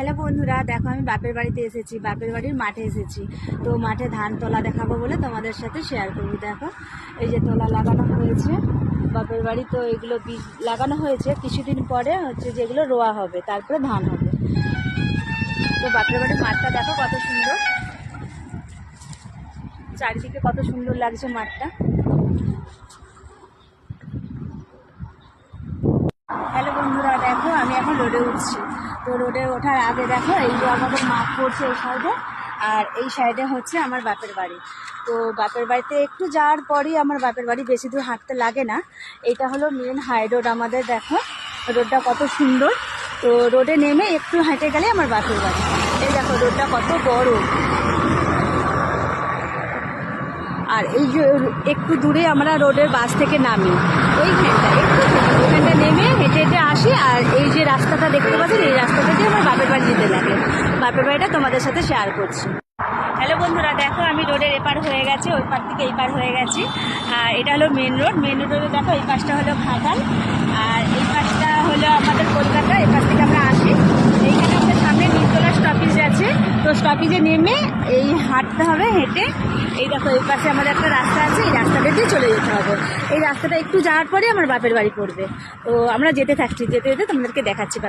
Hello বন্ধুরা, দেখো আমি বাপের বাড়িতে এসেছি, বাপের বাড়ির মাঠে এসেছি। তো মাঠে ধান তোলা দেখাবো বলে তোমাদের সাথে শেয়ার করবো। দেখো এই যে তোলা লাগানো হয়েছে বাপের বাড়ি। তো এগুলো বীজ লাগানো হয়েছে, কিছুদিন পরে হচ্ছে যেগুলো রোয়া হবে, তারপরে ধান হবে। তো বাপের বাড়ির মাঠটা দেখো কত সুন্দর, চারিদিকে কত সুন্দর লাগছে মাঠটা। হ্যালো বন্ধুরা, দেখো আমি এখন রোডে উঠছি। তো রোডে ওঠার আগে দেখো এই যে আমাদের মাঠ পড়ছে এই সাইডে, আর এই সাইডে হচ্ছে আমার বাপের বাড়ি। তো বাপের বাড়িতে একটু যাওয়ার পরই আমার বাপের বাড়ি, বেশি দূর হাঁটতে লাগে না। এটা হলো মেন হাই রোড আমাদের। দেখো রোডটা কত সুন্দর। তো রোডে নেমে একটু হেঁটে গেলে আমার বাপের বাড়ি। এই দেখো রোডটা কত বড়। আর এই যে একটু দূরে আমরা রোডের বাস থেকে নামি, ওইখানটা নেমে হেঁটে হেঁটে আসি। আর এই যে রাস্তাটা দেখতে পাচ্ছেন, এই রাস্তাটা দিয়ে আমার বাপের বাড়ি যেতে লাগে। বাপের বাড়িটা তোমাদের সাথে শেয়ার করছি। হ্যালো বন্ধুরা, দেখো আমি রোডের এপার হয়ে গেছি, ওই পার থেকে এই পার হয়ে গেছি। আর এটা হলো মেন রোড। মেন রোডে দেখো এই পাশটা হলো ঘাটাল, আর এই পাশটা হলো আমাদের কলকাতা। এই পাশ থেকে আমরা আসি। এইখানে আমাদের সামনে নিমতলা স্টপেজ আছে। তো স্টপেজে নেমে এই হাঁটতে হবে হেঁটে। এই দেখো এই পাশে আমাদের একটা রাস্তা আছে, এই রাস্তাটা দিয়ে চলে যেতে হবে। এই রাস্তাটা একটু যাওয়ার পরে আমার বাপের বাড়ি পড়বে। তো আমরা যেতে থাকছি, যেতে যেতে তোমাদেরকে দেখাচ্ছি।